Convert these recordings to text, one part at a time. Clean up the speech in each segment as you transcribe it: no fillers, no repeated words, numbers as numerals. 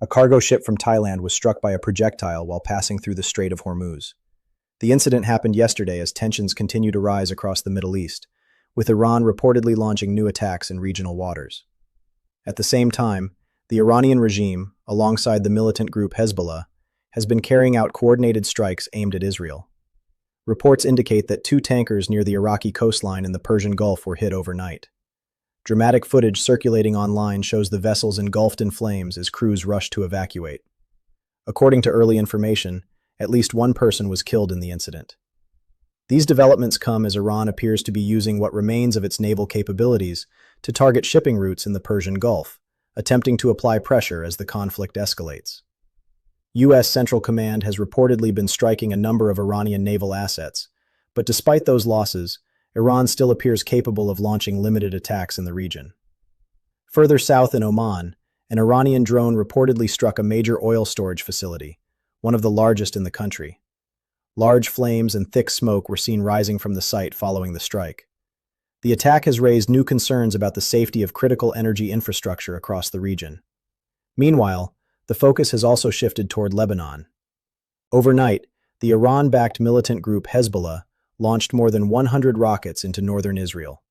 A cargo ship from Thailand was struck by a projectile while passing through the Strait of Hormuz. The incident happened yesterday as tensions continue to rise across the Middle East, with Iran reportedly launching new attacks in regional waters. At the same time, the Iranian regime, alongside the militant group Hezbollah, has been carrying out coordinated strikes aimed at Israel. Reports indicate that 2 tankers near the Iraqi coastline in the Persian Gulf were hit overnight. Dramatic footage circulating online shows the vessels engulfed in flames as crews rushed to evacuate. According to early information, at least 1 person was killed in the incident. These developments come as Iran appears to be using what remains of its naval capabilities to target shipping routes in the Persian Gulf, attempting to apply pressure as the conflict escalates. U.S. Central Command has reportedly been striking a number of Iranian naval assets, but despite those losses, Iran still appears capable of launching limited attacks in the region. Further south in Oman, an Iranian drone reportedly struck a major oil storage facility, one of the largest in the country. Large flames and thick smoke were seen rising from the site following the strike. The attack has raised new concerns about the safety of critical energy infrastructure across the region. Meanwhile, the focus has also shifted toward Lebanon. Overnight, the Iran-backed militant group Hezbollah launched more than 100 rockets into northern Israel.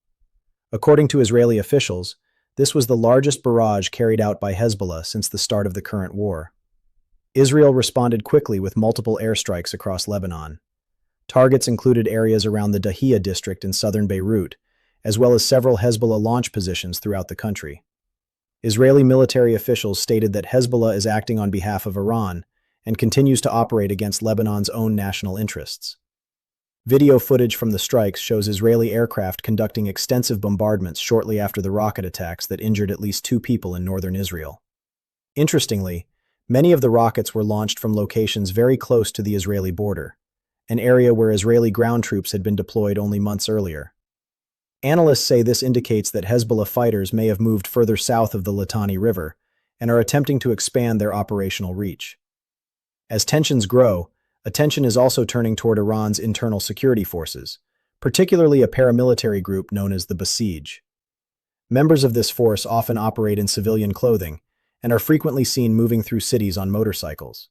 According to Israeli officials, this was the largest barrage carried out by Hezbollah since the start of the current war. Israel responded quickly with multiple airstrikes across Lebanon. Targets included areas around the Dahiya district in southern Beirut, as well as several Hezbollah launch positions throughout the country. Israeli military officials stated that Hezbollah is acting on behalf of Iran and continues to operate against Lebanon's own national interests. Video footage from the strikes shows Israeli aircraft conducting extensive bombardments shortly after the rocket attacks that injured at least 2 people in northern Israel. Interestingly, many of the rockets were launched from locations very close to the Israeli border, an area where Israeli ground troops had been deployed only months earlier. Analysts say this indicates that Hezbollah fighters may have moved further south of the Litani River and are attempting to expand their operational reach. As tensions grow, attention is also turning toward Iran's internal security forces, particularly a paramilitary group known as the Basij. Members of this force often operate in civilian clothing and are frequently seen moving through cities on motorcycles.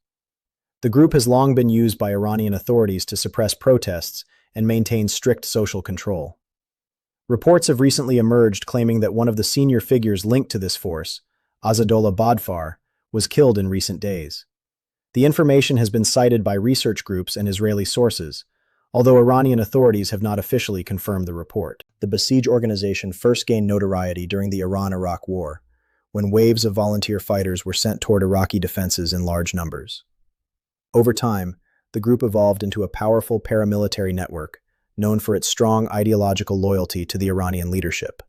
The group has long been used by Iranian authorities to suppress protests and maintain strict social control. Reports have recently emerged claiming that one of the senior figures linked to this force, Azadollah Badfar, was killed in recent days. The information has been cited by research groups and Israeli sources, although Iranian authorities have not officially confirmed the report. The Basij organization first gained notoriety during the Iran-Iraq War, when waves of volunteer fighters were sent toward Iraqi defenses in large numbers. Over time, the group evolved into a powerful paramilitary network, known for its strong ideological loyalty to the Iranian leadership.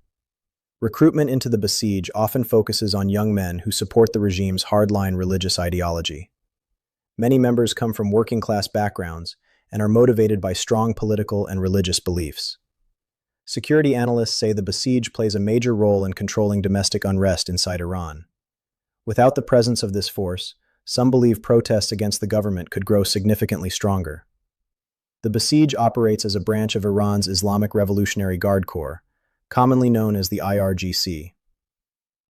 Recruitment into the Basij often focuses on young men who support the regime's hardline religious ideology. Many members come from working-class backgrounds and are motivated by strong political and religious beliefs. Security analysts say the Basij plays a major role in controlling domestic unrest inside Iran. Without the presence of this force, some believe protests against the government could grow significantly stronger. The Basij operates as a branch of Iran's Islamic Revolutionary Guard Corps, commonly known as the IRGC.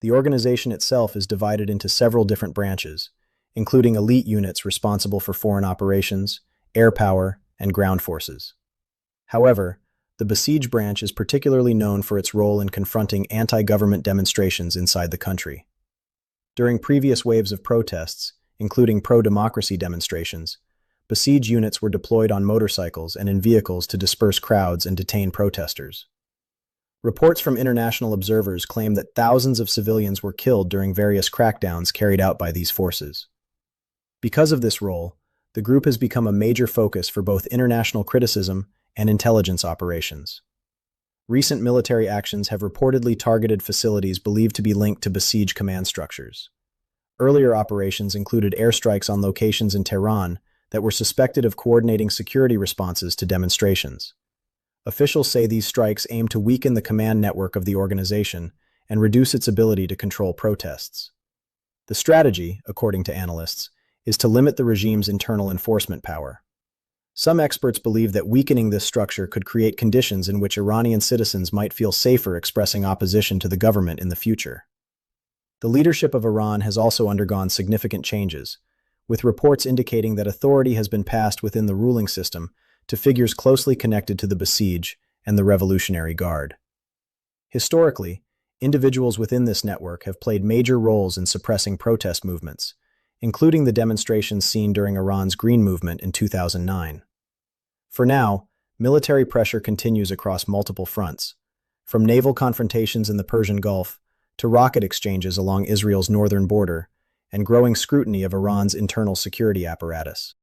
The organization itself is divided into several different branches, including elite units responsible for foreign operations, air power, and ground forces. However, the Basij branch is particularly known for its role in confronting anti-government demonstrations inside the country. During previous waves of protests, including pro-democracy demonstrations, Basij units were deployed on motorcycles and in vehicles to disperse crowds and detain protesters. Reports from international observers claim that thousands of civilians were killed during various crackdowns carried out by these forces. Because of this role, the group has become a major focus for both international criticism and intelligence operations. Recent military actions have reportedly targeted facilities believed to be linked to Basij command structures. Earlier operations included airstrikes on locations in Tehran that were suspected of coordinating security responses to demonstrations. Officials say these strikes aim to weaken the command network of the organization and reduce its ability to control protests. The strategy, according to analysts, is to limit the regime's internal enforcement power. Some experts believe that weakening this structure could create conditions in which Iranian citizens might feel safer expressing opposition to the government in the future. The leadership of Iran has also undergone significant changes, with reports indicating that authority has been passed within the ruling system to figures closely connected to the Basij and the Revolutionary Guard. Historically, individuals within this network have played major roles in suppressing protest movements, including the demonstrations seen during Iran's Green Movement in 2009. For now, military pressure continues across multiple fronts, from naval confrontations in the Persian Gulf to rocket exchanges along Israel's northern border and growing scrutiny of Iran's internal security apparatus.